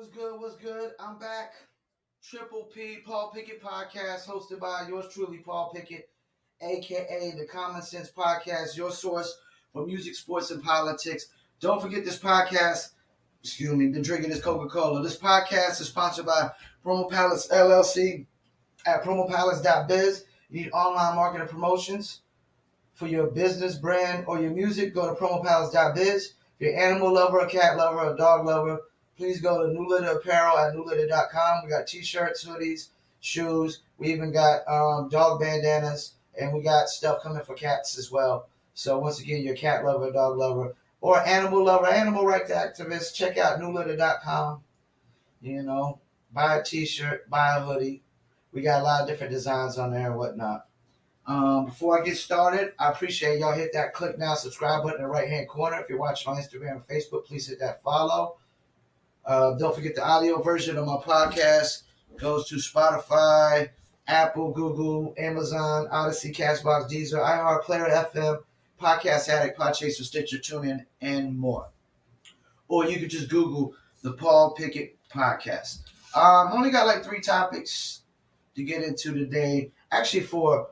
What's good? What's good? I'm back. Triple P Paul Pickett podcast, hosted by yours truly, Paul Pickett, aka the Common Sense Podcast, your source for music, sports, and politics. Don't forget this podcast. Excuse me, been drinking this Coca-Cola. This podcast is sponsored by Promo Palace LLC at promopalace.biz. You need online marketing promotions for your business, brand, or your music. Go to promopalace.biz. If you're an animal lover, a cat lover, a dog lover, please go to New Litter Apparel at newlitter.com. We got t-shirts, hoodies, shoes. We even got dog bandanas, and we got stuff coming for cats as well. So once again, you're a cat lover, dog lover, animal rights activist, check out newlitter.com. Buy a t-shirt, buy a hoodie. We got a lot of different designs on there and whatnot. Before I get started, I appreciate y'all hit that click now, subscribe button in the right-hand corner. If you're watching on Instagram and Facebook, please hit that follow. Don't forget the audio version of my podcast goes to Spotify, Apple, Google, Amazon, Odyssey, Castbox, Deezer, iHeartPlayer, FM, Podcast Addict, Podchaser, Stitcher, TuneIn, and more. Or you could just Google the Paul Pickett Podcast. Only got like 3 topics to get into today. Actually, one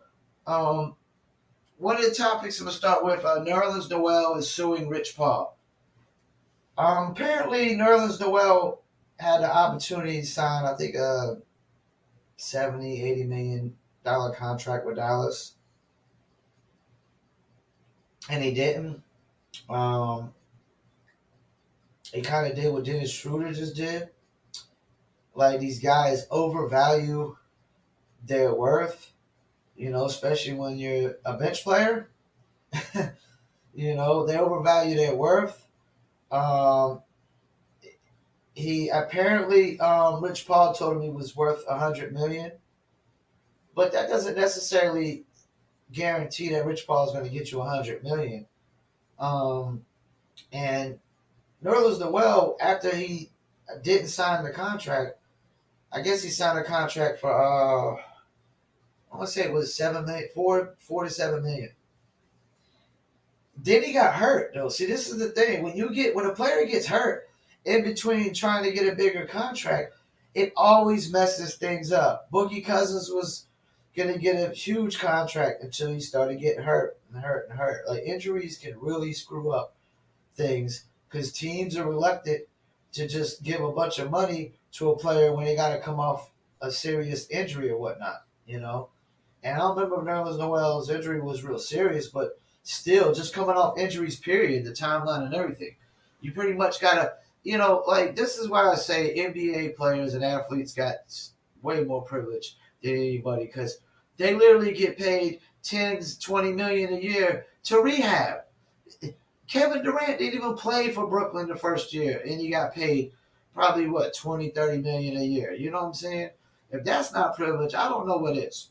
of the topics I'm going to start with, Nerlens Noel is suing Rich Paul. Apparently, Nerlens Noel had the opportunity to sign, I think, a $70, $80 million contract with Dallas. And he didn't. He kind of did what Dennis Schroeder just did. Like, these guys overvalue their worth, especially when you're a bench player. They overvalue their worth. He apparently, Rich Paul told him he was worth $100 million, but that doesn't necessarily guarantee that Rich Paul is going to get you $100 million. And Nerlens Noel, after he didn't sign the contract, I guess he signed a contract for I want to say it was $4 to $7 million. Then he got hurt, though. See, this is the thing. When a player gets hurt in between trying to get a bigger contract, it always messes things up. Boogie Cousins was going to get a huge contract until he started getting hurt. Like, injuries can really screw up things because teams are reluctant to just give a bunch of money to a player when they got to come off a serious injury or whatnot, And I don't remember if Nerlens Noel's injury was real serious, but still, just coming off injuries, period, the timeline and everything, you pretty much got to, this is why I say NBA players and athletes got way more privilege than anybody because they literally get paid $10, $20 million a year to rehab. Kevin Durant didn't even play for Brooklyn the first year, and he got paid probably, $20, $30 million a year. You know what I'm saying? If that's not privilege, I don't know what is.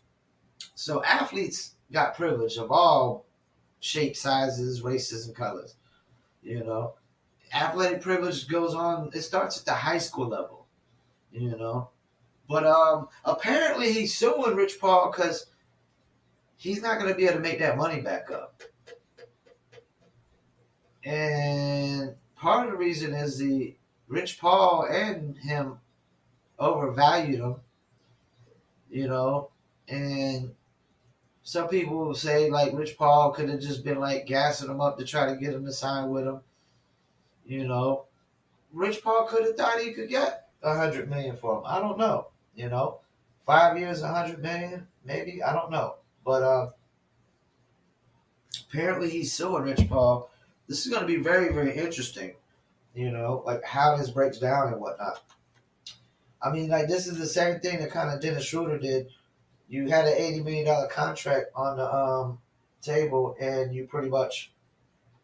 So athletes got privilege of all shapes, sizes, races, and colors. Athletic privilege goes on. It starts at the high school level. But apparently he's suing Rich Paul because he's not going to be able to make that money back up. And part of the reason is the Rich Paul and him overvalued him. And some people will say, like, Rich Paul could have just been, like, gassing him up to try to get him to sign with him. Rich Paul could have thought he could get $100 million for him. I don't know. 5 years, $100 million, maybe. I don't know. But apparently he's suing Rich Paul. This is going to be very, very interesting, like how this breaks down and whatnot. I mean, like, this is the same thing that kind of Dennis Schroeder did. You had an $80 million contract on the table, and you pretty much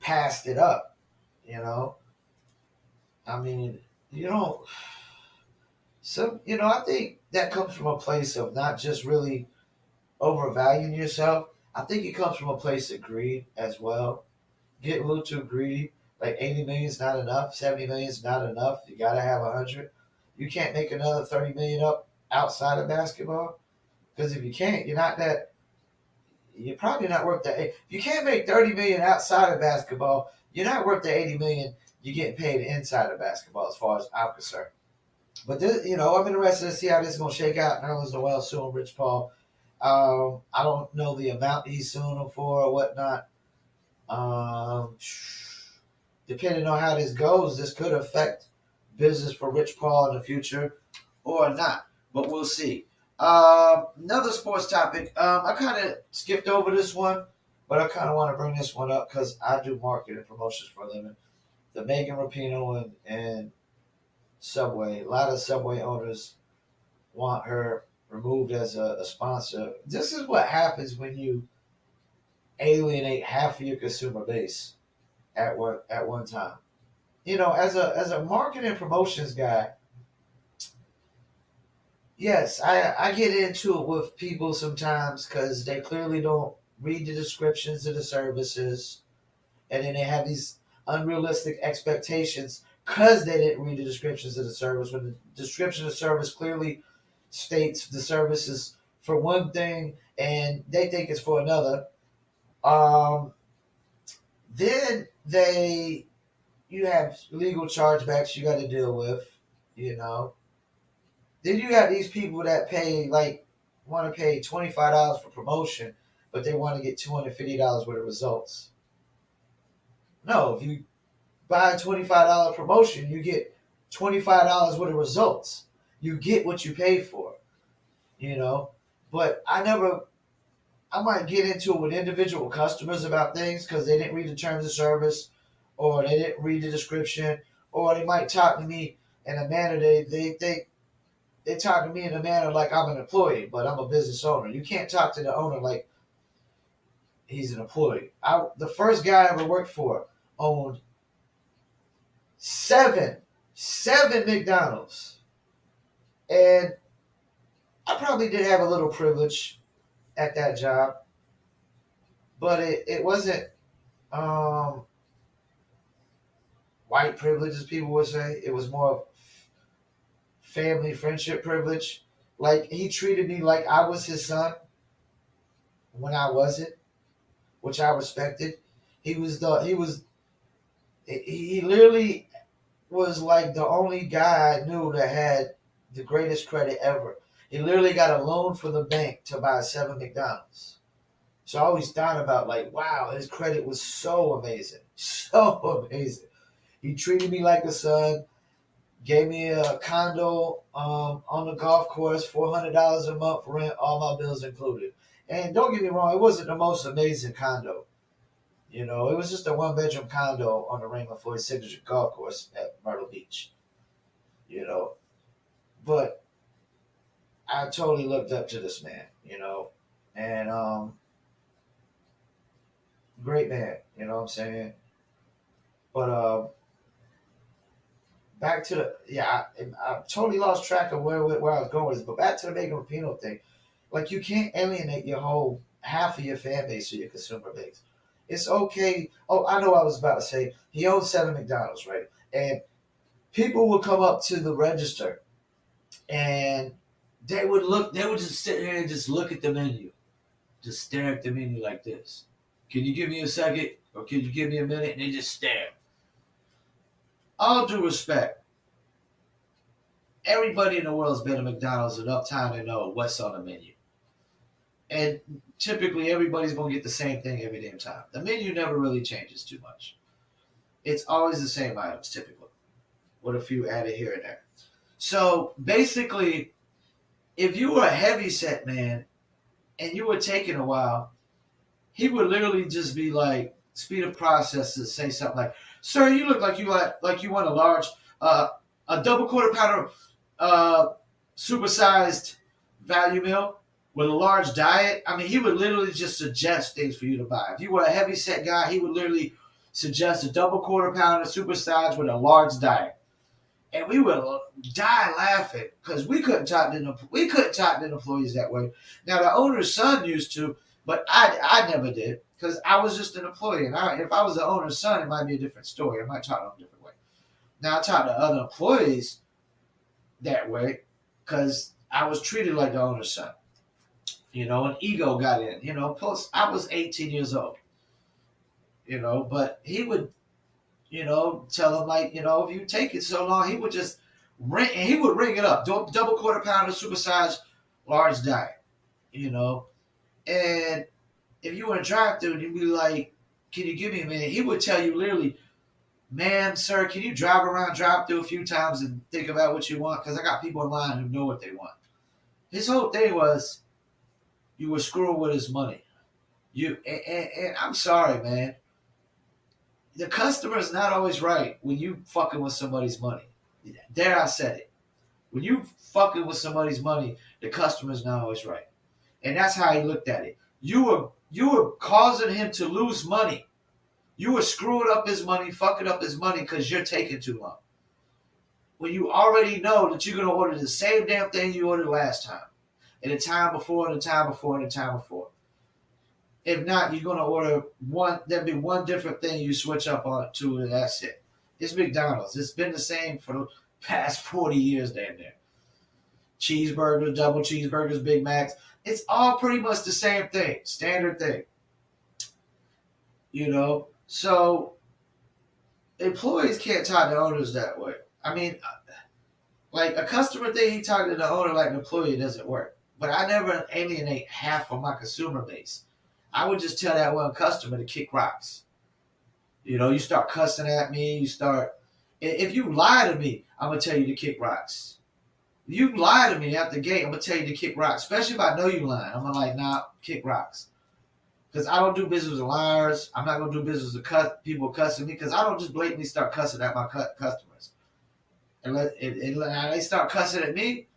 passed it up, I mean, I think that comes from a place of not just really overvaluing yourself. I think it comes from a place of greed as well. Get a little too greedy. Like, 80 million is not enough. 70 million is not enough. You got to have 100. You can't make another 30 million up outside of basketball. Because if you can't, you're probably not worth that. If you can't make 30 million outside of basketball, you're not worth the 80 million you're getting paid inside of basketball, as far as I'm concerned. But this, I'm interested to see how this is gonna shake out. Nerlens Noel suing Rich Paul. I don't know the amount he's suing him for or whatnot. Um, Depending on how this goes, this could affect business for Rich Paul in the future or not. But we'll see. Another sports topic. I kind of skipped over this one, but I kind of want to bring this one up because I do marketing and promotions for a living. The Megan Rapinoe and Subway. A lot of Subway owners want her removed as a sponsor. This is what happens when you alienate half of your consumer base at one time. As a marketing promotions guy, yes, I get into it with people sometimes because they clearly don't read the descriptions of the services, and then they have these unrealistic expectations because they didn't read the descriptions of the service. When the description of the service clearly states the service is for one thing and they think it's for another, um, then you have legal chargebacks you got to deal with, you know. Then you got these people that want to pay $25 for promotion, but they want to get $250 worth of results. No, if you buy a $25 promotion, you get $25 worth of results. You get what you pay for, you know. But I might get into it with individual customers about things because they didn't read the terms of service, or they didn't read the description, or they might talk to me in a manner they talk to me in a manner like I'm an employee, but I'm a business owner. You can't talk to the owner like he's an employee. The first guy I ever worked for owned seven McDonald's, and I probably did have a little privilege at that job, but it wasn't um, white privilege, as people would say. It was more family friendship privilege. Like, he treated me like I was his son when I wasn't, which I respected. He literally was like the only guy I knew that had the greatest credit ever. He literally got a loan from the bank to buy 7 McDonald's. So I always thought about, like, wow, his credit was so amazing. So amazing. He treated me like a son, gave me a condo on the golf course, $400 a month rent, all my bills included. And don't get me wrong, it wasn't the most amazing condo. It was just a 1-bedroom condo on the Raymond Floyd Signature Golf Course at Myrtle Beach. You know, but I totally looked up to this man. And great man. You know what I'm saying? But back to I totally lost track of where I was going with this. But back to the Megan Rapinoe thing. Like, you can't alienate your whole half of your fan base or your consumer base. It's okay. Oh, I know what I was about to say. He owns 7 McDonald's, right? And people would come up to the register and they would just sit there and just look at the menu. Just stare at the menu like this. Can you give me a second? Or can you give me a minute? And they just stare. All due respect, everybody in the world has been to McDonald's enough time to know what's on the menu. And typically everybody's going to get the same thing every damn time. The menu never really changes too much. It's always the same items, typically, with a few added here and there. So basically, if you were a heavyset man and you were taking a while, he would literally just be like, speed up process to say something like, "Sir, you look like you want a large, a double quarter pounder, supersized value meal with a large diet." I mean, he would literally just suggest things for you to buy. If you were a heavy set guy, he would literally suggest a double quarter pounder supersized with a large diet. And we would die laughing because we couldn't talk to the employees that way. Now, the owner's son used to, but I never did because I was just an employee. And if I was the owner's son, it might be a different story. I might talk to them a different way. Now, I talk to other employees that way because I was treated like the owner's son. An ego got in. Plus I was 18 years old. But he would, tell him, like, if you take it so long, he would just And he would ring it up, double quarter pounder, supersized, large diet, And if you were in drive-through, you'd be like, "Can you give me a minute?" He would tell you literally, "Ma'am, sir, can you drive around drive-through a few times and think about what you want? Because I got people in line who know what they want." His whole thing was, you were screwing with his money. And I'm sorry, man. The customer is not always right when you fucking with somebody's money. There, I said it. When you fucking with somebody's money, the customer is not always right. And that's how he looked at it. You were causing him to lose money. You were screwing up his money, fucking up his money because you're taking too long. When you already know that you're going to order the same damn thing you ordered last time, and the time before, and the time before, and the time before. If not, you're going to order one. There'll be one different thing you switch up on to, and that's it. It's McDonald's. It's been the same for the past 40 years damn near. Cheeseburgers, double cheeseburgers, Big Macs. It's all pretty much the same thing, standard thing. So employees can't talk to owners that way. I mean, like a customer thing, he talking to the owner like an employee, doesn't work. But I never alienate half of my consumer base. I would just tell that one customer to kick rocks. You start cussing at me, if you lie to me, I'm going to tell you to kick rocks. If you lie to me at the gate, I'm going to tell you to kick rocks. Especially if I know you lying. I'm going to like, nah, kick rocks. Because I don't do business with liars. I'm not going to do business with people cussing me because I don't just blatantly start cussing at my customers. And they start cussing at me,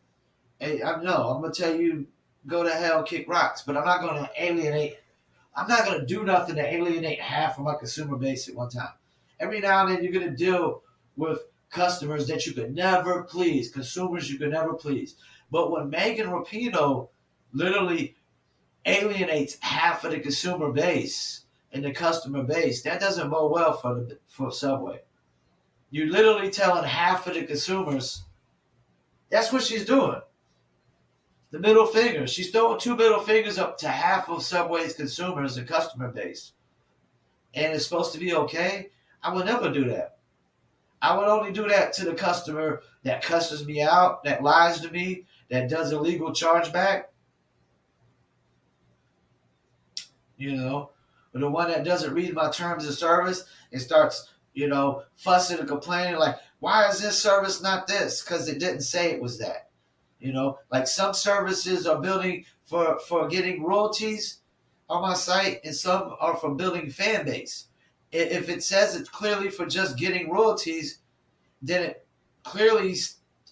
I'm going to tell you, go to hell, kick rocks. But I'm not going to alienate. I'm not going to do nothing to alienate half of my consumer base at one time. Every now and then you're going to deal with customers that you could never please, consumers you could never please. But when Megan Rapinoe literally alienates half of the consumer base and the customer base, that doesn't bode well for Subway. You're literally telling half of the consumers, that's what she's doing. The middle finger. She's throwing 2 middle fingers up to half of Subway's consumers and customer base. And it's supposed to be okay? I would never do that. I would only do that to the customer that cusses me out, that lies to me, that does illegal chargeback. But the one that doesn't read my terms of service and starts, fussing and complaining like, why is this service not this? Because it didn't say it was that. Like some services are building for getting royalties on my site, and some are for building fan base. If it says it's clearly for just getting royalties, then it clearly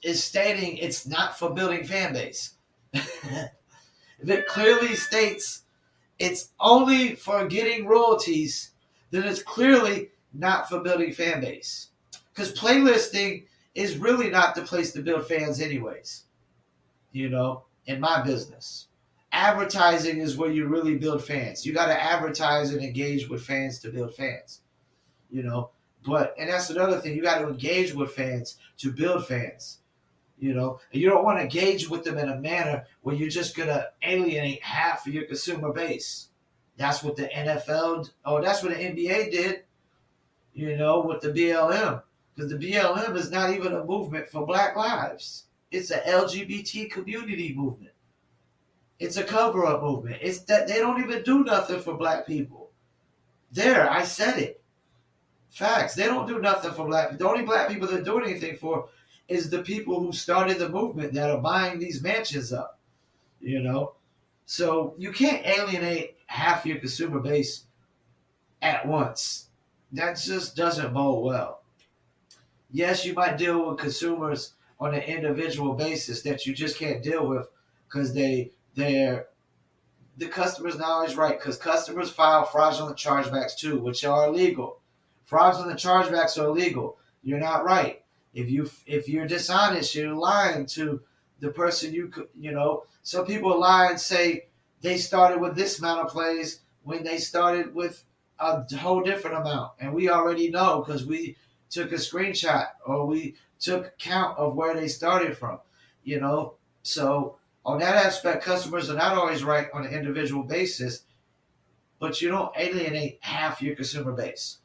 is stating it's not for building fan base. If it clearly states it's only for getting royalties, then it's clearly not for building fan base. Because playlisting is really not the place to build fans anyways. In my business. Advertising is where you really build fans. You got to advertise and engage with fans to build fans. And that's another thing. You got to engage with fans to build fans. And you don't want to engage with them in a manner where you're just going to alienate half of your consumer base. That's what the NFL, that's what the NBA did, with the BLM. Because the BLM is not even a movement for Black lives. It's an LGBT community movement. It's a cover-up movement. It's that they don't even do nothing for Black people. There, I said it. Facts. They don't do nothing for Black people. The only Black people they're doing anything for is the people who started the movement that are buying these mansions up. So you can't alienate half your consumer base at once. That just doesn't bode well. Yes, you might deal with consumers on an individual basis that you just can't deal with because the customer's not always right, because customers file fraudulent chargebacks too, which are illegal. Fraudulent chargebacks are illegal. You're not right. If you're dishonest, you're lying to the person some people lie and say they started with this amount of plays when they started with a whole different amount. And we already know because we took a screenshot or we took count of where they started from, So on that aspect, customers are not always right on an individual basis, but you don't alienate half your consumer base.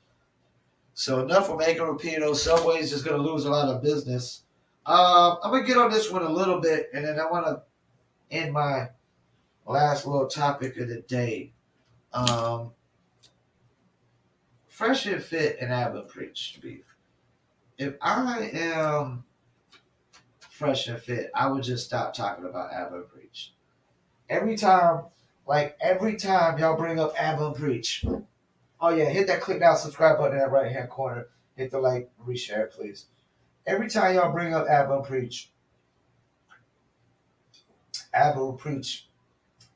So enough of Megan Rapinoe. Subway's just going to lose a lot of business. I'm gonna get on this one a little bit, and then I want to end my last little topic of the day. Um, Fresh and Fit and Abba Preach beef. If I am fresh and fit, I would just stop talking about Abba Preach. Every time y'all bring up Abba Preach, oh yeah, hit that click now subscribe button in that right hand corner. Hit the like, reshare it, please. Every time y'all bring up Abba Preach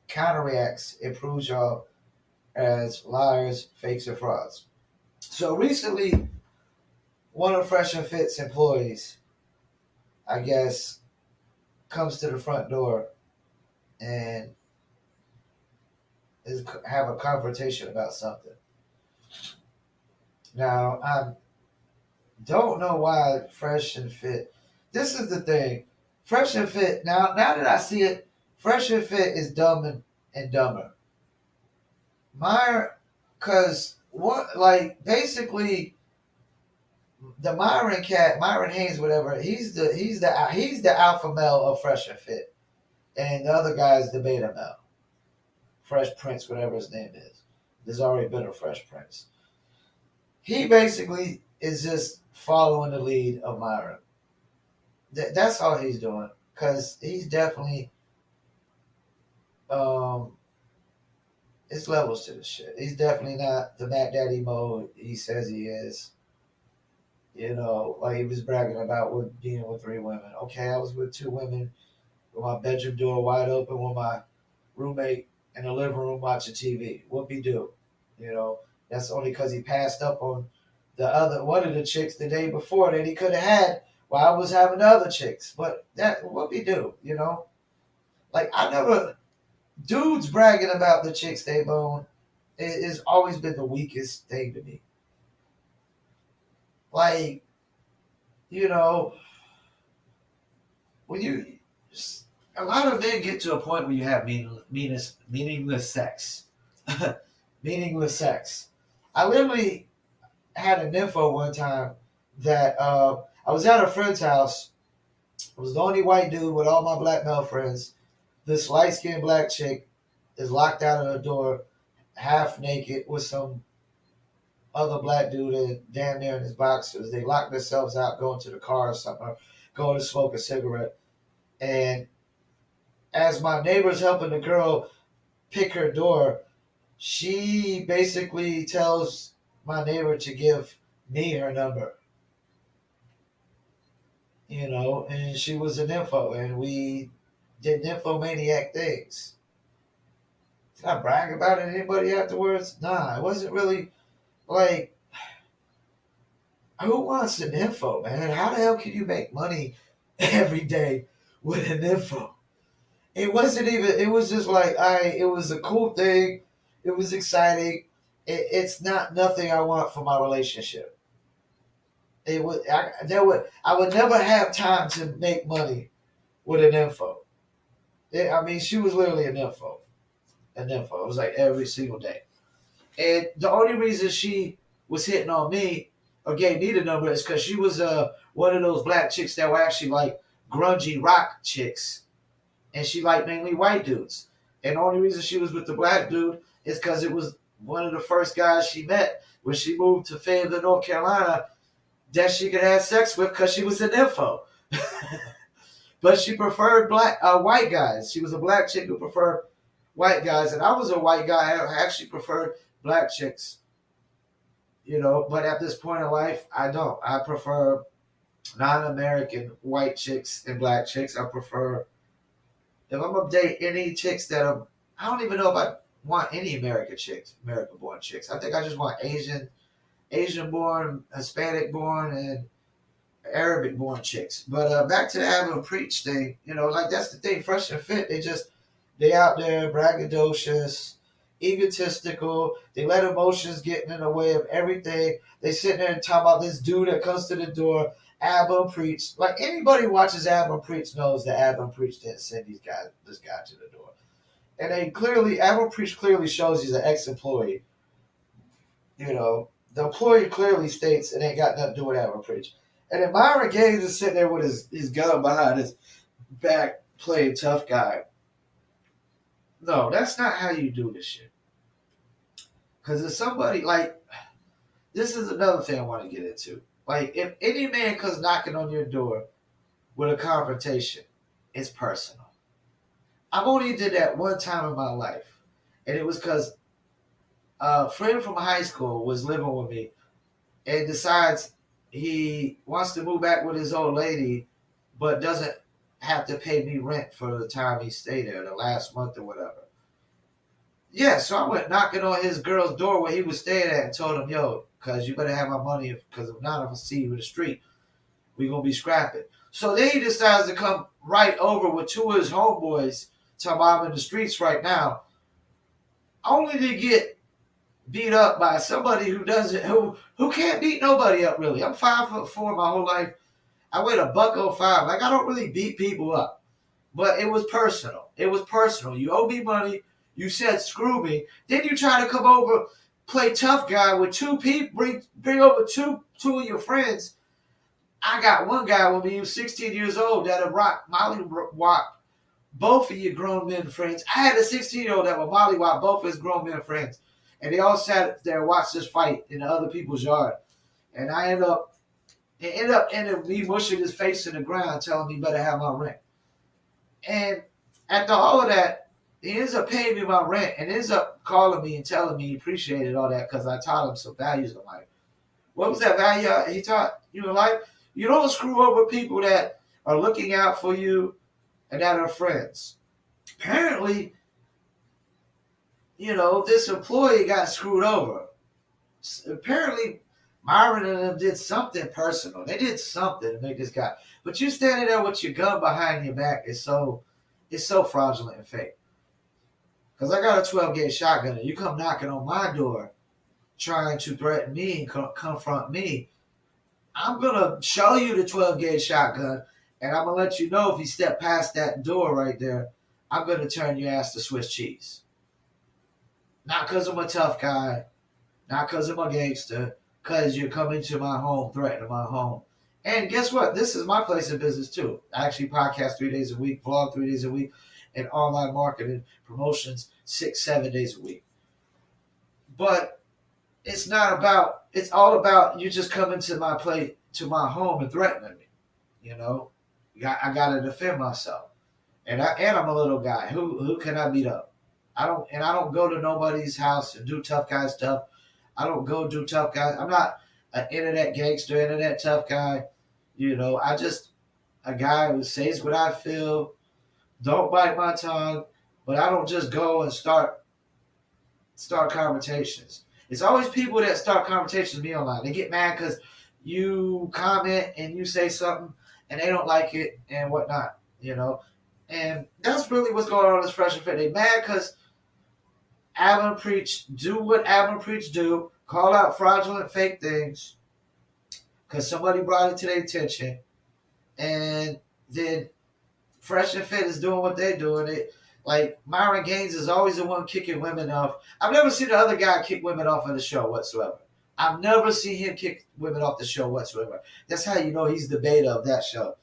counteracts, it proves y'all as liars, fakes, and frauds. So recently, one of Fresh and Fit's employees, I guess, comes to the front door and have a confrontation about something. Now, I don't know why Fresh and Fit. This is the thing. Fresh and Fit, now that I see it, Fresh and Fit is dumb and dumber. Because basically, the Myron Haynes, whatever, he's the alpha male of Fresh and Fit, and the other guy is the beta male, Fresh Prince, whatever his name is. There's already been a Fresh Prince. He basically is just following the lead of Myron. That's all he's doing, because he's definitely it's levels to the shit. He's definitely not the Mac Daddy mode he says he is. You know, like he was bragging about being with 3 women. Okay, I was with 2 women with my bedroom door wide open with my roommate in the living room watching TV. Whoopie do. You know, that's only because he passed up on one of the chicks the day before that he could have had while I was having the other chicks. But that whoopie do, you know? Like, dudes bragging about the chicks they bone, it's always been the weakest thing to me. Like, you know, a lot of men get to a point where you have meaningless sex. Meaningless sex. I literally had an info one time that I was at a friend's house. I was the only white dude with all my black male friends. This light-skinned black chick is locked out of the door, half naked, with some other black dude damn near in his boxers. They lock themselves out, going to the car or something, or going to smoke a cigarette. And as my neighbor's helping the girl pick her door, she basically tells my neighbor to give me her number. You know, and she was an info, and we did nymphomaniac things. Did I brag about it to anybody afterwards? Nah, it wasn't really like, who wants an info, man? How the hell can you make money every day with an info? It wasn't even, it was just like, it was a cool thing. It was exciting. It's not nothing I want for my relationship. I would never have time to make money with an info. She was literally an info. An info. It was like every single day. And the only reason she was hitting on me or gave me the number is because she was one of those black chicks that were actually like grungy rock chicks. And she liked mainly white dudes. And the only reason she was with the black dude is because it was one of the first guys she met when she moved to Fayetteville, North Carolina, that she could have sex with because she was an info. But she preferred white guys. She was a black chick who preferred white guys. And I was a white guy. I actually preferred black chicks. You know, but at this point in life, I don't. I prefer non-American white chicks and black chicks. I prefer, if I'm going to date any chicks I don't even know if I want any American-born chicks. I think I just want Asian-born, Hispanic-born, and Arabic-born chicks. But back to the Abba Preach thing, you know, like that's the thing. Fresh and Fit, they out there braggadocious, egotistical. They let emotions get in the way of everything. They sit there and talk about this dude that comes to the door, Abba Preach. Like anybody who watches Abba Preach knows that Abba Preach didn't send this guy to the door. And Abba Preach clearly shows he's an ex-employee. You know, the employee clearly states it ain't got nothing to do with Abba Preach. And then Myron Gaines is sitting there with his gun behind his back playing tough guy. No, that's not how you do this shit. Because if somebody, like, this is another thing I want to get into. Like, if any man comes knocking on your door with a confrontation, it's personal. I've only did that one time in my life. And it was because a friend from high school was living with me and decides he wants to move back with his old lady, but doesn't have to pay me rent for the time he stayed there, the last month or whatever. Yeah, so I went knocking on his girl's door where he was staying at and told him, yo, because you better have my money, because if not, if I see you in the street, we're going to be scrapping. So then he decides to come right over with two of his homeboys, talking about I'm in the streets right now, only to get beat up by somebody who can't beat nobody up, really. I'm 5'4" my whole life. I weighed $105. Like, I don't really beat people up. But it was personal. It was personal. You owe me money. You said screw me. Then you try to come over, play tough guy with two people, bring over two of your friends. I got one guy with me who's 16 years old that'll mollywop both of your grown men friends. I had a 16-year-old that would mollywop both of his grown men friends. And they all sat there and watched this fight in the other people's yard. And I ended up me mushing his face in the ground, telling me better have my rent. And after all of that, he ends up paying me my rent and ends up calling me and telling me he appreciated all that because I taught him some values in life. What was that value he taught you in life? You don't screw over people that are looking out for you and that are friends. Apparently, this employee got screwed over. Apparently, Myron and them did something personal. They did something to make this guy. But you standing there with your gun behind your back is so fraudulent and fake. Because I got a 12-gauge shotgun and you come knocking on my door trying to threaten me and confront me. I'm going to show you the 12-gauge shotgun and I'm going to let you know if you step past that door right there, I'm going to turn your ass to Swiss cheese. Not because I'm a tough guy, not because I'm a gangster, because you're coming to my home, threatening my home. And guess what? This is my place of business too. I actually podcast 3 days a week, vlog 3 days a week, and online marketing promotions 6-7 days a week. But it's all about you just coming to my place, to my home and threatening me. I got to defend myself. And I'm a little guy. Who can I beat up? I don't go to nobody's house and do tough guy stuff. I don't go do tough guys. I'm not an internet gangster, internet tough guy. I just a guy who says what I feel, don't bite my tongue, but I don't just go and start confrontations. It's always people that start conversations with me online. They get mad because you comment and you say something and they don't like it and whatnot, And that's really what's going on in this Fresh and Fit. They mad because Adam Preach do what Adam Preach do, call out fraudulent fake things because somebody brought it to their attention, and then Fresh and Fit is doing what they're doing. Like Myron Gaines is always the one kicking women off. I've never seen the other guy kick women off of the show whatsoever. I've never seen him kick women off the show whatsoever. That's how you know he's the beta of that show.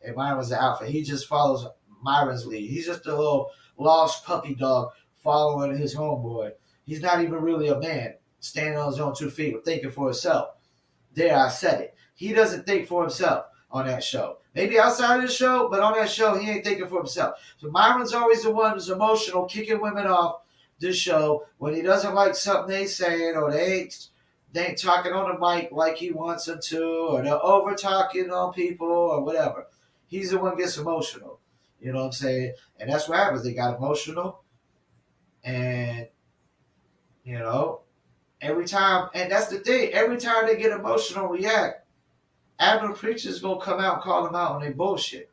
And Myron's the alpha. He just follows Myron's lead. He's just a little lost puppy dog following his homeboy. He's not even really a man standing on his own 2 feet or thinking for himself. There, I said it. He doesn't think for himself on that show. Maybe outside of the show, but on that show, he ain't thinking for himself. So Myron's always the one who's emotional, kicking women off the show when he doesn't like something they saying, or they ain't talking on the mic like he wants them to, or they're over talking on people or whatever. He's the one who gets emotional. You know what I'm saying? And that's what happens. They got emotional. And, every time, and that's the thing, every time they get emotional, react, Adam Preacher's going to come out and call them out on their bullshit.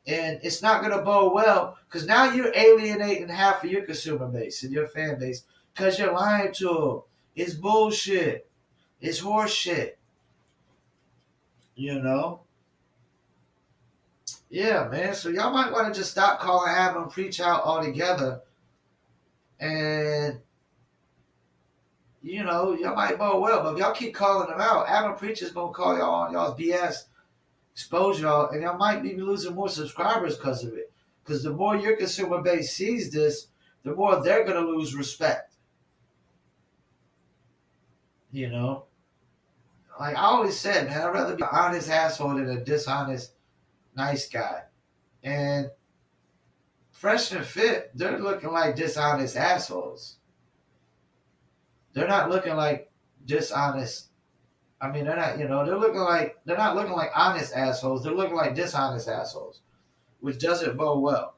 And it's not going to bode well because now you're alienating half of your consumer base and your fan base because you're lying to them. It's bullshit. It's horse shit. Yeah, man. So y'all might want to just stop calling Adam Preach out altogether. And, y'all might bode well. But if y'all keep calling them out, Adam Preach is going to call y'all on y'all's BS expose y'all, and y'all might be losing more subscribers because of it. Because the more your consumer base sees this, the more they're going to lose respect. You know? Like I always said, man, I'd rather be an honest asshole than a dishonest nice guy. And Fresh and Fit, they're looking like dishonest assholes. They're not looking like dishonest. I mean, they're not, they're not looking like honest assholes. They're looking like dishonest assholes, which doesn't bode well.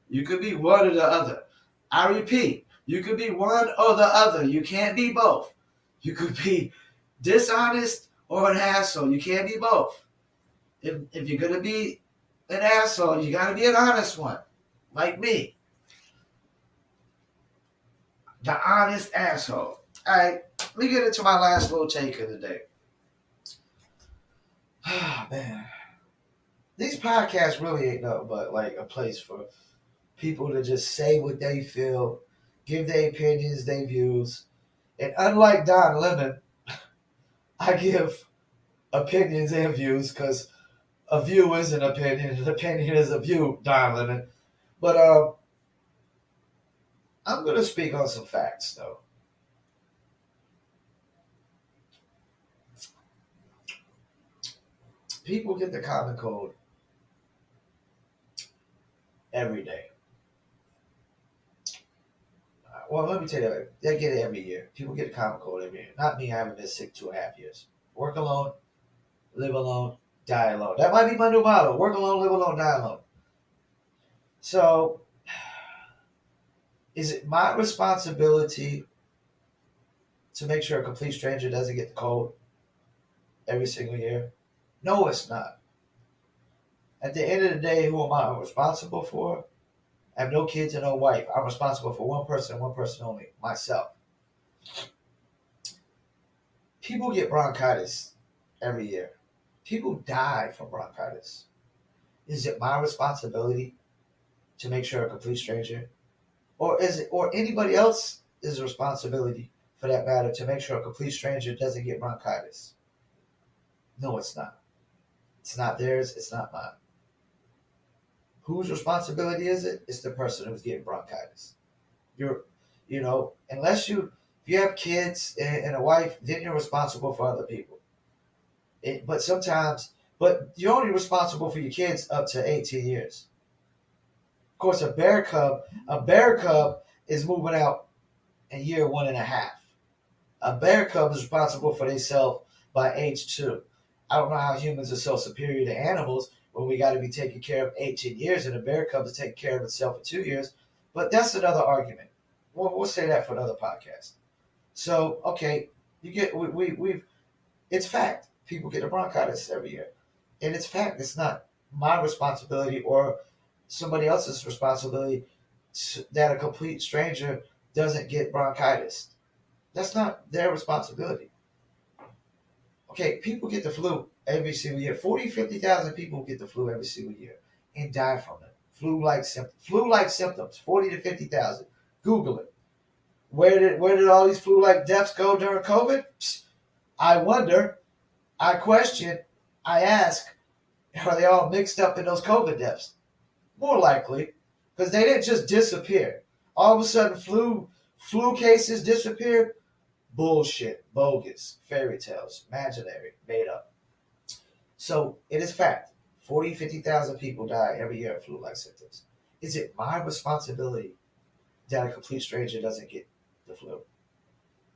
You could be one or the other. I repeat, you could be one or the other. You can't be both. You could be dishonest or an asshole. You can't be both. If you're going to be an asshole, you got to be an honest one, like me. The honest asshole. All right, let me get into my last little take of the day. Ah, man. These podcasts really ain't nothing but like a place for people to just say what they feel, give their opinions, their views. And unlike Don Lemon, I give opinions and views because a view is an opinion. An opinion is a view, Don Lemon. But I'm going to speak on some facts, though. People get the common cold every day. Well, let me tell you, they get it every year. People get the common cold every year. Not me having been sick 2.5 years. Work alone, live alone, die alone. That might be my new motto. Work alone, live alone, die alone. So, is it my responsibility to make sure a complete stranger doesn't get the cold every single year? No, it's not. At the end of the day, who am I responsible for? I have no kids and no wife. I'm responsible for one person and one person only, myself. People get bronchitis every year. People die from bronchitis. Is it my responsibility to make sure a complete stranger, or is it, or anybody else's responsibility for that matter, to make sure a complete stranger doesn't get bronchitis? No, it's not. It's not theirs. It's not mine. Whose responsibility is it? It's the person who's getting bronchitis. If you have kids and a wife, then you're responsible for other people. But you're only responsible for your kids up to 18 years. Of course, a bear cub is moving out in year 1.5. A bear cub is responsible for themselves by age 2. I don't know how humans are so superior to animals when we got to be taking care of 18 years and a bear cub is taking care of itself for 2 years. But that's another argument. We'll say that for another podcast. So, okay, it's fact. People get a bronchitis every year. And it's fact. It's not my responsibility or somebody else's responsibility that a complete stranger doesn't get bronchitis. That's not their responsibility. Okay, people get the flu every single year. 40, 50,000 people get the flu every single year and die from it. Flu-like symptoms, 40 to 50,000. Google it. Where did all these flu-like deaths go during COVID? I wonder, I question, I ask, are they all mixed up in those COVID deaths? More likely, because they didn't just disappear. All of a sudden, flu cases disappeared. Bullshit, bogus, fairy tales, imaginary, made up. So it is fact. 40, 50,000 people die every year of flu-like symptoms. Is it my responsibility that a complete stranger doesn't get the flu?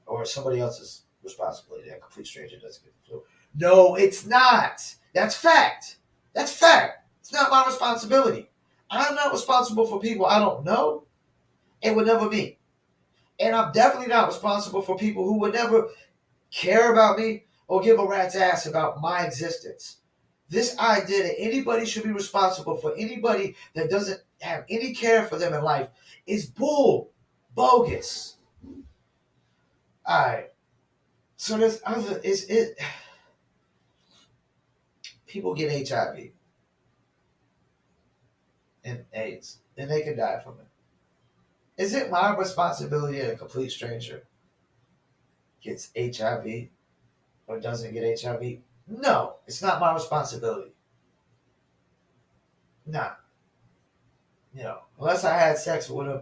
Or somebody else's responsibility that a complete stranger doesn't get the flu? No, it's not. That's fact. That's fact. It's not my responsibility. I'm not responsible for people I don't know. It would never be. And I'm definitely not responsible for people who would never care about me or give a rat's ass about my existence. This idea that anybody should be responsible for anybody that doesn't have any care for them in life is bogus. Alright. So there's other people get HIV and AIDS and they can die from it. Is it my responsibility that a complete stranger gets HIV or doesn't get HIV? No, it's not my responsibility. Nah, unless I had sex with him,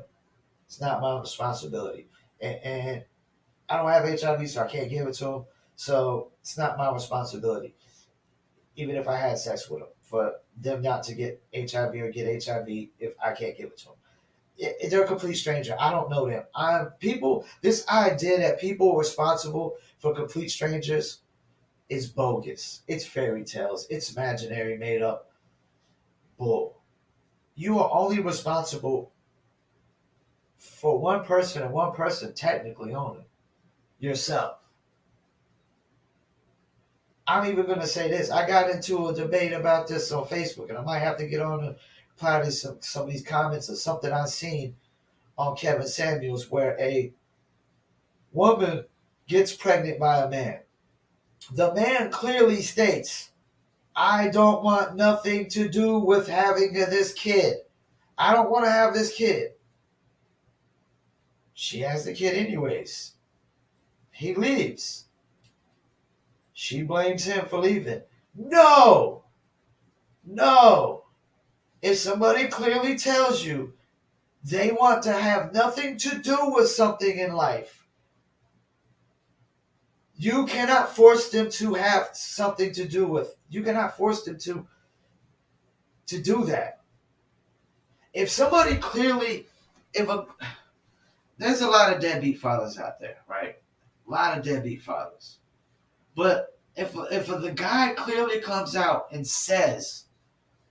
it's not my responsibility. And I don't have HIV, so I can't give it to him. So it's not my responsibility, even if I had sex with him, for them not to get HIV or get HIV if I can't give it to them. They're a complete stranger. I don't know them. This idea that people are responsible for complete strangers is bogus. It's fairy tales. It's imaginary, made up bull. You are only responsible for one person and one person technically only. Yourself. I'm even going to say this. I got into a debate about this on Facebook, and I might have to get on and apply to some of these comments or something I've seen on Kevin Samuels where a woman gets pregnant by a man. The man clearly states, I don't want nothing to do with having this kid. I don't want to have this kid. She has the kid anyways. He leaves. She blames him for leaving. No! If somebody clearly tells you they want to have nothing to do with something in life, you cannot force them to have something to do with. You cannot force them to do that. If somebody clearly, there's a lot of deadbeat fathers out there, right? A lot of deadbeat fathers. But if the guy clearly comes out and says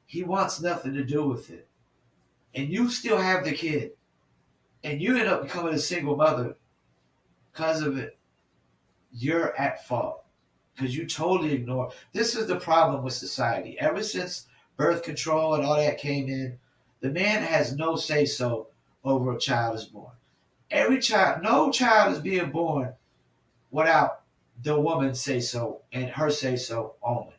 he wants nothing to do with it, and you still have the kid, and you end up becoming a single mother because of it, you're at fault. Because you totally ignore. This is the problem with society. Ever since birth control and all that came in, the man has no say-so over a child is born. No child is being born without the woman say-so and her say-so only.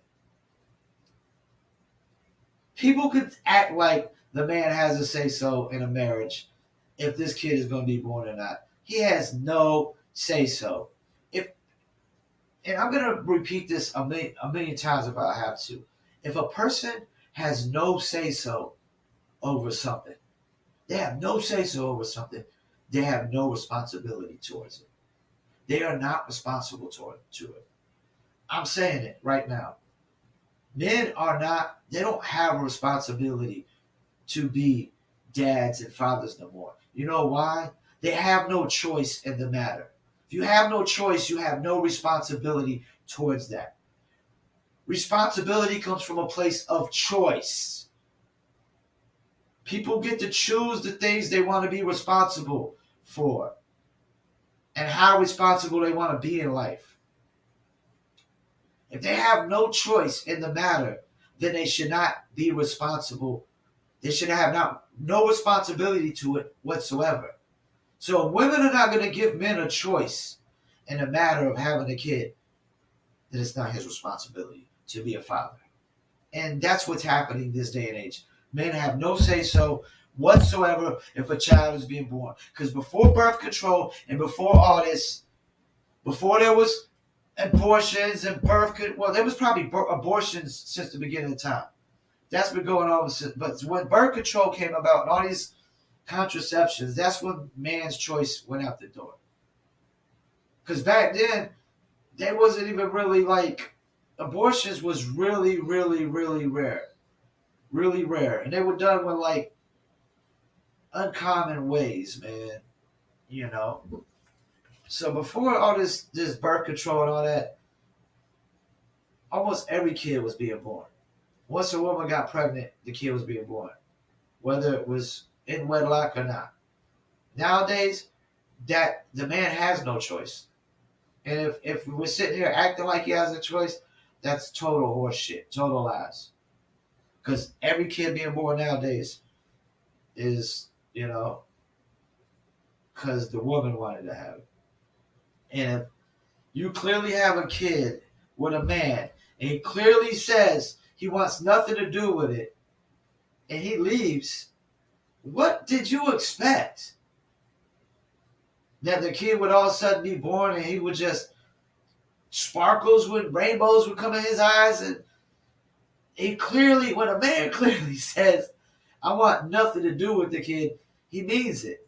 People could act like the man has a say-so in a marriage if this kid is going to be born or not. He has no say-so. And I'm going to repeat this a million times if I have to. If a person has no say-so over something, they have no say-so over something, they have no responsibility towards it. They are not responsible to it. I'm saying it right now. Men they don't have a responsibility to be dads and fathers no more. You know why? They have no choice in the matter. If you have no choice, you have no responsibility towards that. Responsibility comes from a place of choice. People get to choose the things they want to be responsible for and how responsible they want to be in life. If they have no choice in the matter, then they should not be responsible. They should have no responsibility to it whatsoever. So women are not going to give men a choice in the matter of having a kid, that it's not his responsibility to be a father. And that's what's happening this day and age. Men have no say-so whatsoever if a child is being born. Because before birth control and before all this, before there was abortions and there was probably abortions since the beginning of time. That's been going on since. But when birth control came about and all these contraceptions, that's when man's choice went out the door. Because back then, they wasn't even really abortions was really, really, really rare. Really rare. And they were done with uncommon ways, man. So before all this birth control and all that, almost every kid was being born. Once a woman got pregnant, the kid was being born. Whether it was in wedlock or not. Nowadays, that the man has no choice. And if we're sitting here acting like he has a choice, that's total horseshit, total lies. Because every kid being born nowadays is, because the woman wanted to have it. And if you clearly have a kid with a man, and he clearly says he wants nothing to do with it, and he leaves, what did you expect? That the kid would all of a sudden be born and he would just rainbows would come in his eyes, and when a man clearly says, I want nothing to do with the kid, he means it.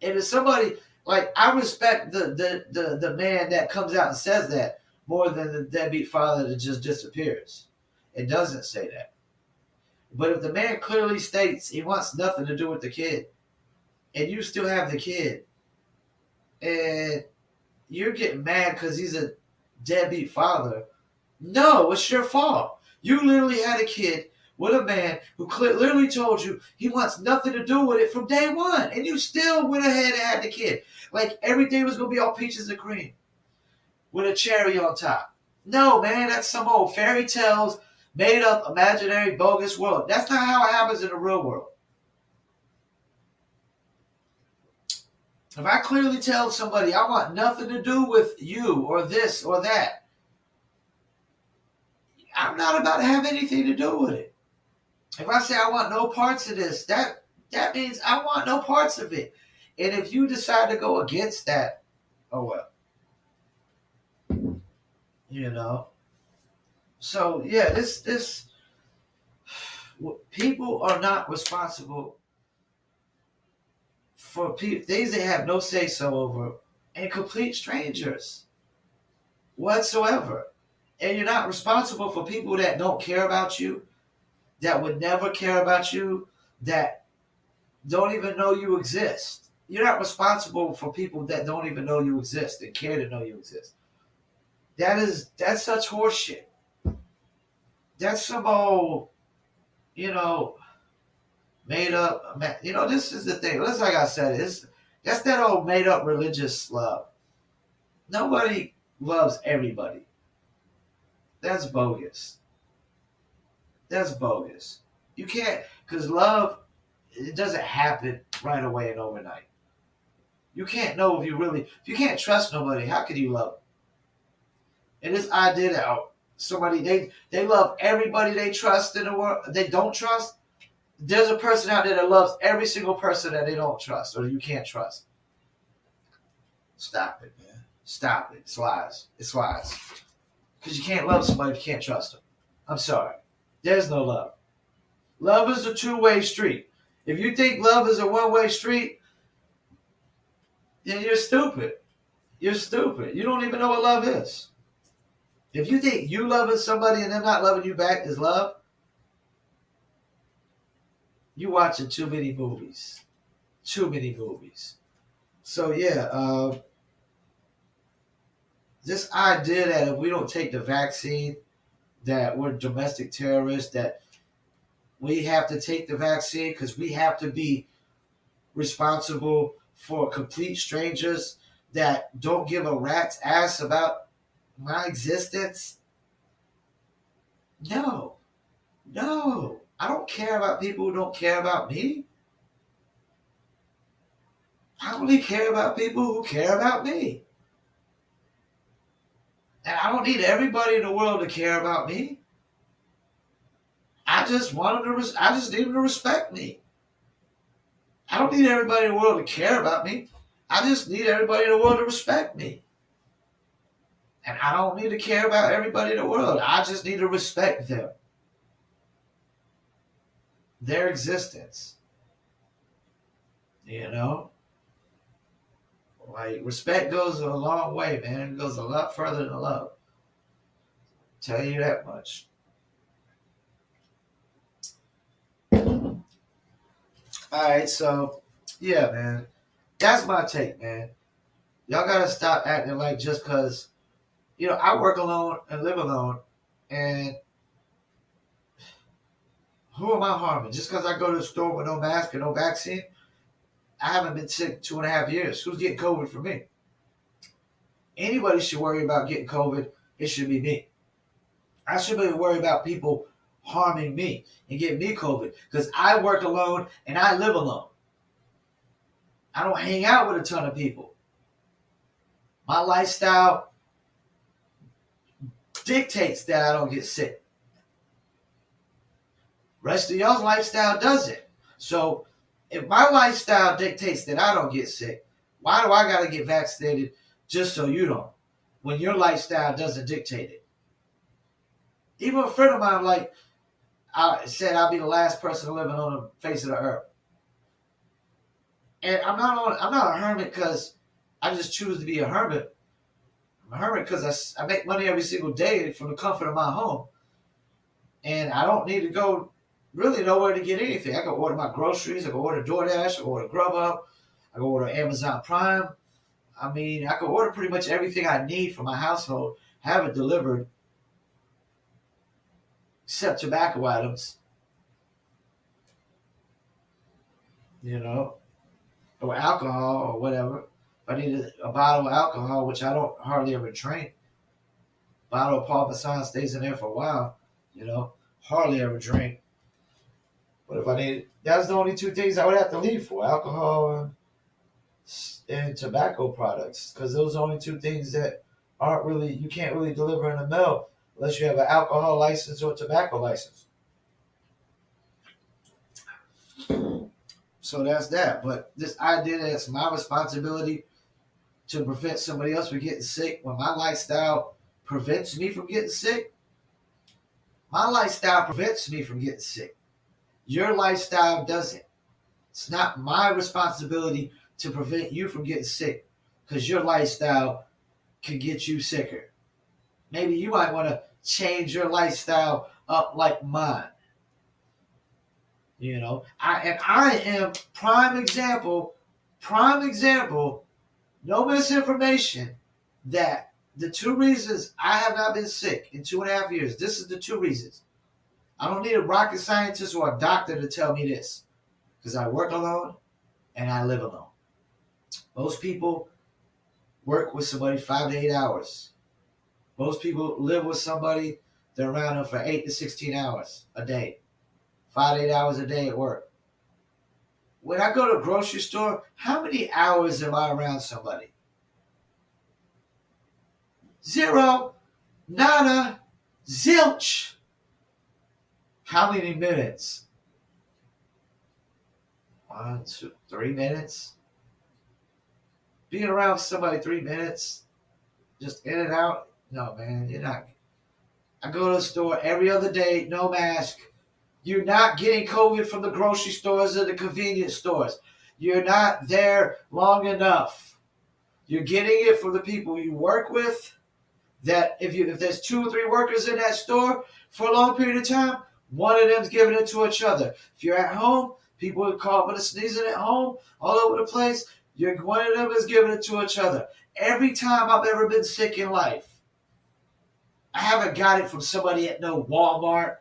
And if somebody, like, I respect the man that comes out and says that more than the deadbeat father that just disappears. It doesn't say that. But if the man clearly states he wants nothing to do with the kid, and you still have the kid, and you're getting mad because he's a deadbeat father, no, it's your fault. You literally had a kid with a man who literally told you he wants nothing to do with it from day one, and you still went ahead and had the kid. Like everything was going to be all peaches and cream with a cherry on top. No, man, that's some old fairy tales, made up, imaginary, bogus world. That's not how it happens in the real world. If I clearly tell somebody I want nothing to do with you or this or that, I'm not about to have anything to do with it. If I say I want no parts of this, that means I want no parts of it. And if you decide to go against that, oh well. You know. So yeah, this people are not responsible for things they have no say so over, and complete strangers whatsoever. And you're not responsible for people that don't care about you, that would never care about you, that don't even know you exist. You're not responsible for people that don't even know you exist and care to know you exist. That's such horseshit. That's some old, made up. This is the thing. That's like I said. That's that old made up religious love. Nobody loves everybody. That's bogus. That's bogus. You can't, because love, it doesn't happen right away and overnight. You can't know if you can't trust nobody, how can you love them? And this idea that somebody, they love everybody they trust in the world, they don't trust. There's a person out there that loves every single person that they don't trust or you can't trust. Stop it, man. Stop it. It's lies. It's lies. Because you can't love somebody if you can't trust them. I'm sorry. There's no love. Love is a two-way street. If you think love is a one-way street, then you're stupid. You're stupid. You don't even know what love is. If you think you loving somebody and them not loving you back is love, you watching too many movies. Too many movies. So yeah, this idea that if we don't take the vaccine, that we're domestic terrorists, that we have to take the vaccine because we have to be responsible for complete strangers that don't give a rat's ass about my existence. No. I don't care about people who don't care about me. I only care about people who care about me. And I don't need everybody in the world to care about me. I just want them to. I just need them to respect me. I don't need everybody in the world to care about me. I just need everybody in the world to respect me. And I don't need to care about everybody in the world. I just need to respect them. Their existence. Like, respect goes a long way, man. It goes a lot further than love. Tell you that much. Alright, so, yeah, man. That's my take, man. Y'all gotta stop acting like just because, I work alone and live alone, and who am I harming? Just because I go to the store with no mask and no vaccine? I haven't been sick 2.5 years. Who's getting COVID from me? Anybody should worry about getting COVID. It should be me. I shouldn't be worried about people harming me and getting me COVID because I work alone and I live alone. I don't hang out with a ton of people. My lifestyle dictates that I don't get sick. Rest of y'all's lifestyle doesn't. So if my lifestyle dictates that I don't get sick, why do I got to get vaccinated just so you don't? When your lifestyle doesn't dictate it. Even a friend of mine, like, I said I'll be the last person living on the face of the earth. And I'm not a hermit because I just choose to be a hermit. I'm a hermit because I make money every single day from the comfort of my home. And I don't need to go really nowhere to get anything. I can order my groceries. I can order DoorDash. I can order Grubhub. I can order Amazon Prime. I mean, I can order pretty much everything I need for my household, have it delivered, except tobacco items, or alcohol or whatever. If I need a bottle of alcohol, which I don't hardly ever drink, bottle of Parmesan stays in there for a while, hardly ever drink. But if I need, that's the only two things I would have to leave for: alcohol and tobacco products, because those are the only two things that you can't really deliver in the mail unless you have an alcohol license or a tobacco license. So that's that. But this idea that it's my responsibility to prevent somebody else from getting sick when my lifestyle prevents me from getting sick. My lifestyle prevents me from getting sick. Your lifestyle doesn't. It's not my responsibility to prevent you from getting sick, because your lifestyle can get you sicker. Maybe you might want to change your lifestyle up like mine. I am prime example, no misinformation, that the two reasons I have not been sick in 2.5 years, this is the two reasons. I don't need a rocket scientist or a doctor to tell me this, because I work alone and I live alone. Most people work with somebody 5 to 8 hours. Most people live with somebody, they're around them for 8 to 16 hours a day. 5 to 8 hours a day at work. When I go to a grocery store, how many hours am I around somebody? 0, nada, zilch. How many minutes? 1, 2, 3 minutes? Being around somebody 3 minutes, just in and out? No, man, you're not. I go to the store every other day, no mask. You're not getting COVID from the grocery stores or the convenience stores. You're not there long enough. You're getting it from the people you work with. That if there's 2 or 3 workers in that store for a long period of time, one of them's giving it to each other. If you're at home, people are coughing and sneezing at home all over the place. One of them is giving it to each other. Every time I've ever been sick in life, I haven't got it from somebody at no Walmart.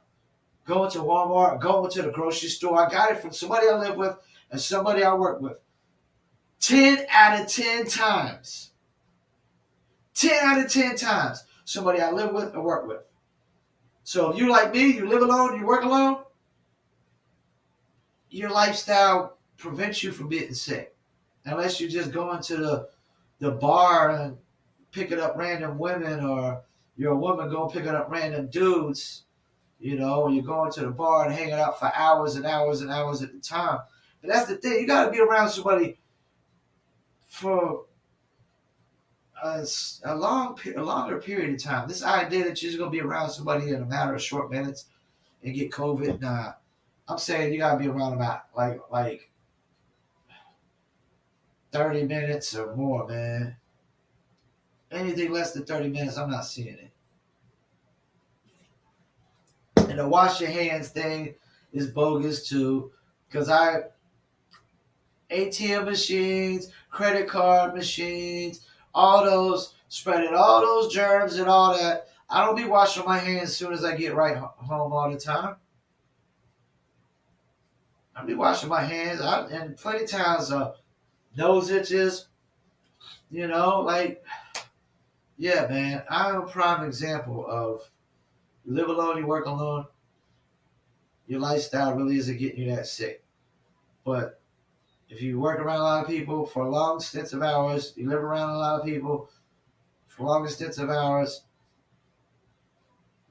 Going to Walmart, going to the grocery store. I got it from somebody I live with and somebody I work with. 10 out of 10 times. 10 out of 10 times. Somebody I live with or work with. So if you're like me, you live alone, you work alone, your lifestyle prevents you from getting sick. Unless you're just going to the bar and picking up random women, or you're a woman going picking up random dudes. Or you're going to the bar and hanging out for hours and hours and hours at a time. But that's the thing. You got to be around somebody for a longer period of time. This idea that you're just going to be around somebody in a matter of short minutes and get COVID, nah. I'm saying you got to be around about like 30 minutes or more, man. Anything less than 30 minutes, I'm not seeing it. And the wash your hands thing is bogus too, because ATM machines, credit card machines, all those, spreading all those germs and all that. I don't be washing my hands as soon as I get right home all the time. I be washing my hands, and plenty of times nose itches, yeah, man. I'm a prime example of you live alone, you work alone, your lifestyle really isn't getting you that sick. But if you work around a lot of people for long stints of hours, you live around a lot of people for long stints of hours,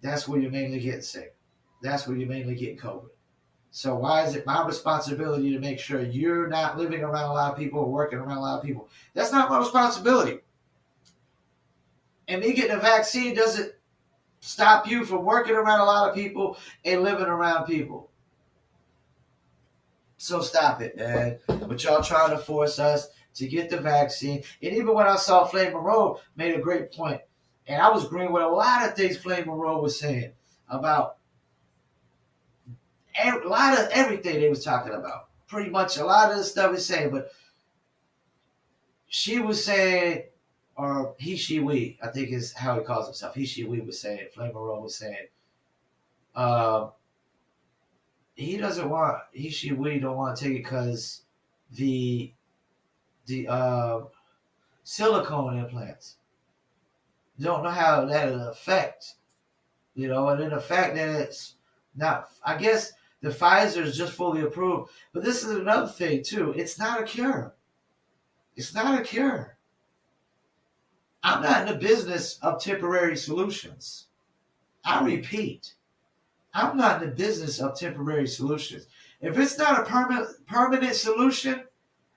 that's where you're mainly getting sick. That's where you're mainly getting COVID. So why is it my responsibility to make sure you're not living around a lot of people or working around a lot of people? That's not my responsibility. And me getting a vaccine doesn't stop you from working around a lot of people and living around people. So stop it, man. But y'all trying to force us to get the vaccine. And even when I saw Flame Monroe made a great point, and I was agreeing with a lot of things Flame Monroe was saying about a lot of everything they was talking about. Pretty much a lot of the stuff he's saying, but she was saying, or he, she, we, I think is how he calls himself. He, she, we was saying, Flame Monroe was saying, he doesn't want, he, she, we don't want to take it because the silicone implants don't know how that'll affect, and then the fact that it's not, I guess the Pfizer is just fully approved, but this is another thing too. It's not a cure. It's not a cure. I'm not in the business of temporary solutions. I repeat, I'm not in the business of temporary solutions. If it's not a permanent solution,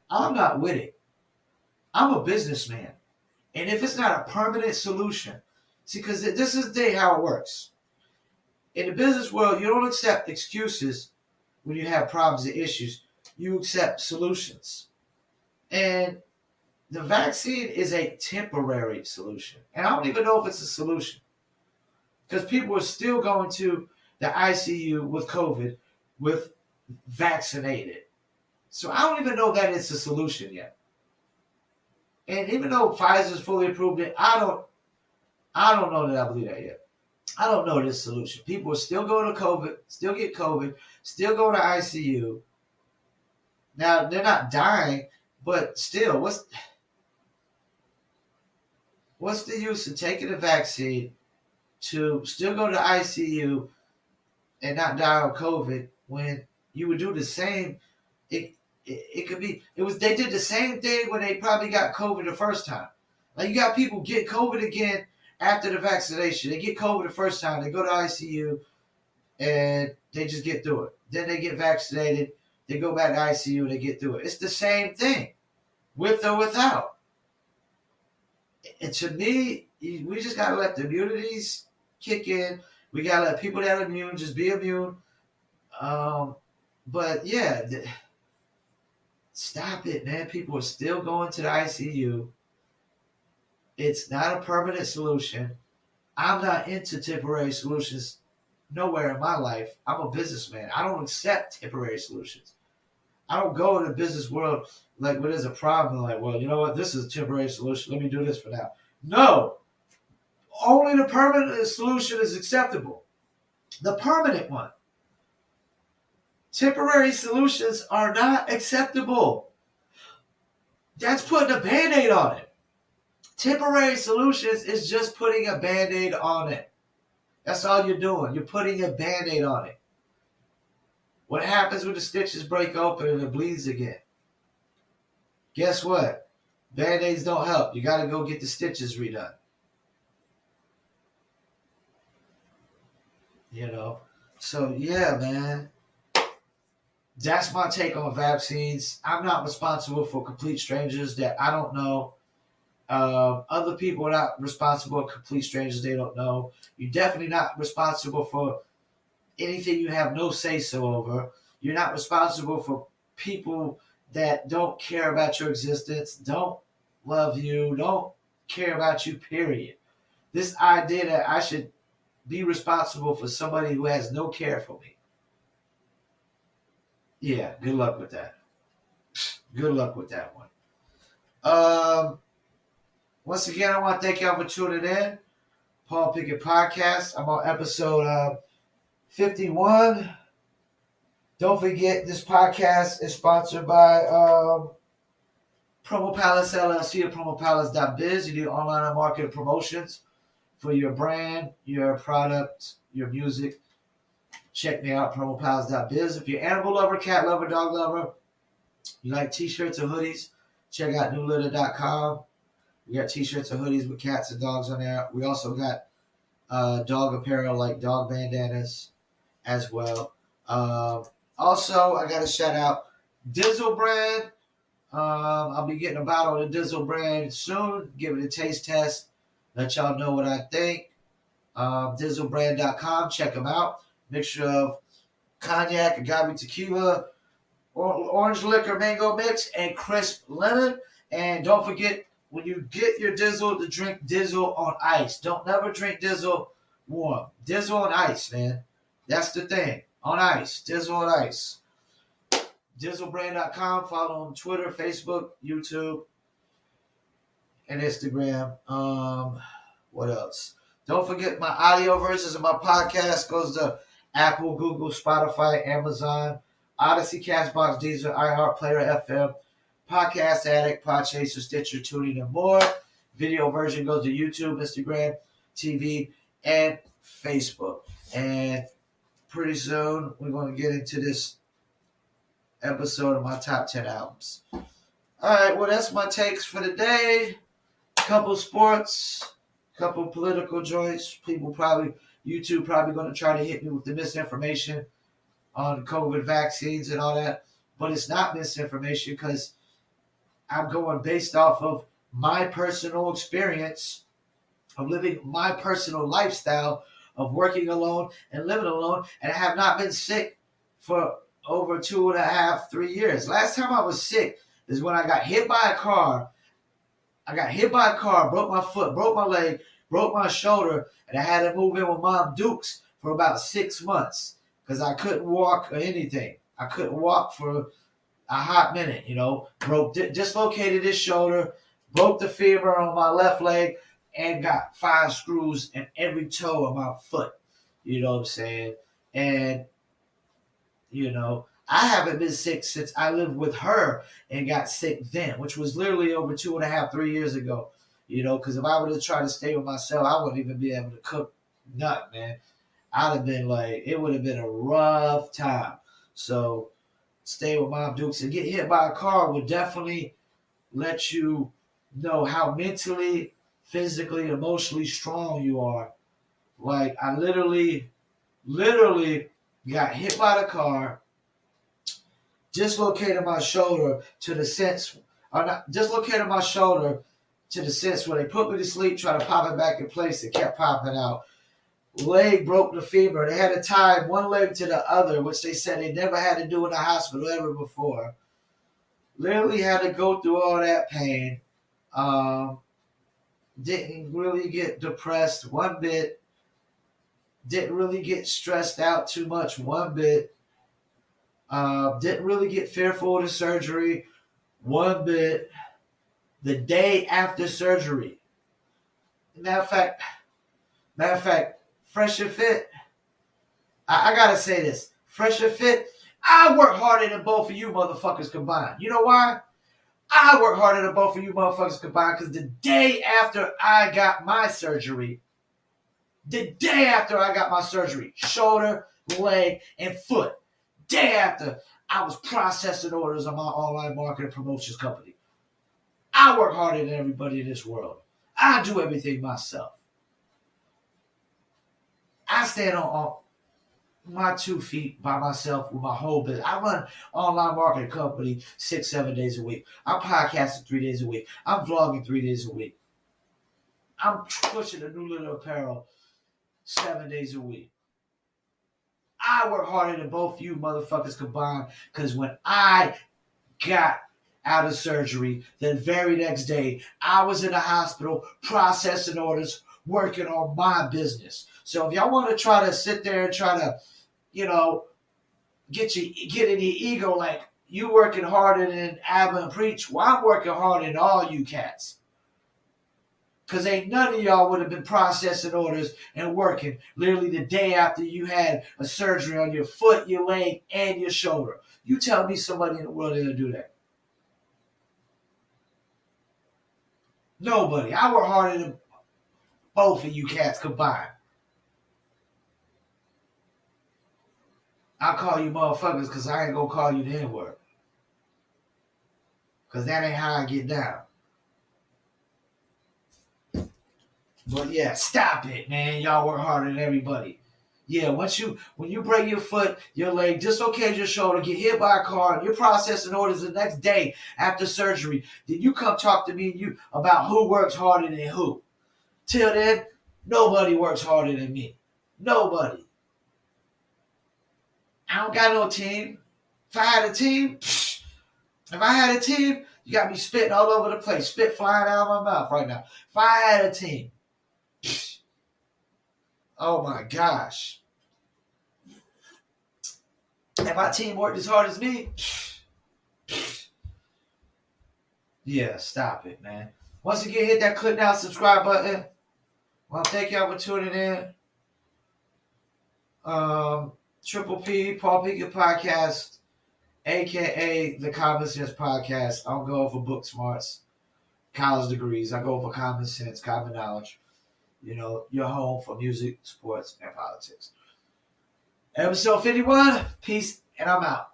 I'm not with it. I'm a businessman. And if it's not a permanent solution, see, because this is how it works. In the business world, you don't accept excuses when you have problems and issues. You accept solutions. And the vaccine is a temporary solution. And I don't even know if it's a solution. Because people are still going to the ICU with COVID with vaccinated. So I don't even know that it's a solution yet. And even though Pfizer's fully approved it, I don't know that I believe that yet. I don't know this solution. People are still going to COVID, still get COVID, still go to ICU. Now, they're not dying, but still, what's the use of taking the vaccine to still go to ICU and not die of COVID when you would do the same? It could be, they did the same thing when they probably got COVID the first time. Like, you got people get COVID again after the vaccination. They get COVID the first time, they go to ICU, and they just get through it. Then they get vaccinated, they go back to ICU, and they get through it. It's the same thing, with or without. And to me, we just got to let the immunities kick in. We got to let people that are immune just be immune. But yeah, stop it, man. People are still going to the ICU. It's not a permanent solution. I'm not into temporary solutions nowhere in my life. I'm a businessman. I don't accept temporary solutions. I don't go in the business world like when there's a problem, like, well, you know what, this is a temporary solution. Let me do this for now. No. Only the permanent solution is acceptable. The permanent one. Temporary solutions are not acceptable. That's putting a Band-Aid on it. Temporary solutions is just putting a Band-Aid on it. That's all you're doing. You're putting a Band-Aid on it. What happens when the stitches break open and it bleeds again? Guess what? Band-Aids don't help. You got to go get the stitches redone. So yeah, man. That's my take on vaccines. I'm not responsible for complete strangers that I don't know. Other people are not responsible for complete strangers they don't know. You're definitely not responsible for anything you have no say-so over. You're not responsible for people that don't care about your existence, don't love you, don't care about you, period. This idea that I should be responsible for somebody who has no care for me. Yeah, good luck with that. Good luck with that one. Once again, I want to thank y'all for tuning in. Paul Pickett Podcast. I'm on episode 51. Don't forget, this podcast is sponsored by Promo Palace LLC at promopalace.biz. You do online and market promotions for your brand, your product, your music. Check me out, promopalace.biz. If you're an animal lover, cat lover, dog lover, you like t-shirts or hoodies, check out newlitter.com. We got t-shirts and hoodies with cats and dogs on there. We also got dog apparel like dog bandanas as well. Also, I got to shout out Dizzle brand. I'll be getting a bottle of the Dizzle brand soon. Give it a taste test. Let y'all know what I think. Dizzlebrand.com. Check them out. Mixture of cognac, agave tequila, orange liquor, mango mix, and crisp lemon. And don't forget, when you get your Dizzle, to drink Dizzle on ice. Don't never drink Dizzle warm. Dizzle on ice, man. That's the thing. On ice. Dizzle on ice. Dizzlebrand.com. Follow on Twitter, Facebook, YouTube, and Instagram. What else? Don't forget my audio versions of my podcast goes to Apple, Google, Spotify, Amazon, Odyssey, Castbox, Deezer, iHeartPlayer, FM, Podcast Addict, Podchaser, Stitcher, TuneIn, and more. Video version goes to YouTube, Instagram, TV, and Facebook. And pretty soon we're going to get into this episode of my top 10 albums. All right, well, that's my takes for the day. Couple sports, couple political joints. YouTube probably going to try to hit me with the misinformation on COVID vaccines and all that. But it's not misinformation because I'm going based off of my personal experience of living my personal lifestyle of working alone and living alone, and I have not been sick for over 2.5, 3 years. Last time I was sick is when I got hit by a car. Broke my foot, broke my leg, broke my shoulder, and I had to move in with Mom Dukes for about 6 months because I couldn't walk or anything. I couldn't walk for a hot minute, dislocated this shoulder, broke the femur on my left leg, and got 5 screws in every toe of my foot. You know what I'm saying? And, I haven't been sick since I lived with her and got sick then, which was literally over 2.5, 3 years ago. Because if I would have tried to stay with myself, I wouldn't even be able to cook nothing, man. I'd have been it would have been a rough time. So stay with Mom Dukes and get hit by a car would definitely let you know how mentally, physically, emotionally strong you are. Like, I literally got hit by the car, dislocated my shoulder to the sense where they put me to sleep, tried to pop it back in place, it kept popping out. Leg broke the femur. They had to tie one leg to the other, which they said they never had to do in the hospital ever before. Literally had to go through all that pain. Didn't really get depressed one bit. Didn't really get stressed out too much one bit. Didn't really get fearful of the surgery one bit. The day after surgery. Matter of fact, fresh and fit. I gotta say this. Fresh and fit. I work harder than both of you motherfuckers combined. You know why? I work harder than both of you motherfuckers combined because the day after I got my surgery, shoulder, leg, and foot, day after, I was processing orders on my online marketing promotions company. I work harder than everybody in this world. I do everything myself. I stand on my 2 feet by myself with my whole business. I run online marketing company 6-7 days a week. I'm podcasting 3 days a week. I'm vlogging 3 days a week. I'm pushing a new little apparel 7 days a week. I work harder than both you motherfuckers combined because when I got out of surgery, the very next day, I was in the hospital processing orders, working on my business. So if y'all want to try to sit there and try to, get in your ego like you working harder than Abba and Preach, well, I'm working harder than all you cats. Because ain't none of y'all would have been processing orders and working literally the day after you had a surgery on your foot, your leg, and your shoulder. You tell me somebody in the world that'll do that. Nobody. I work harder than both of you cats combined. I'll call you motherfuckers because I ain't going to call you the N-word. Because that ain't how I get down. But yeah, stop it, man. Y'all work harder than everybody. Yeah, when you break your foot, your leg, dislocate your shoulder, get hit by a car, and you're processing orders the next day after surgery, then you come talk to me about who works harder than who. Till then, Nobody works harder than me. Nobody. I don't got no team. If I had a team, you got me spitting all over the place. Spit flying out of my mouth right now. If I had a team, oh my gosh. If my team worked as hard as me, yeah, stop it, man. Once again, hit that click now, subscribe button. Well, thank y'all for tuning in. Triple P, Paul Pickett Podcast, a.k.a. the Common Sense Podcast. I don't go for book smarts, college degrees. I go for common sense, common knowledge. You know, your home for music, sports, and politics. Episode 51. Peace, and I'm out.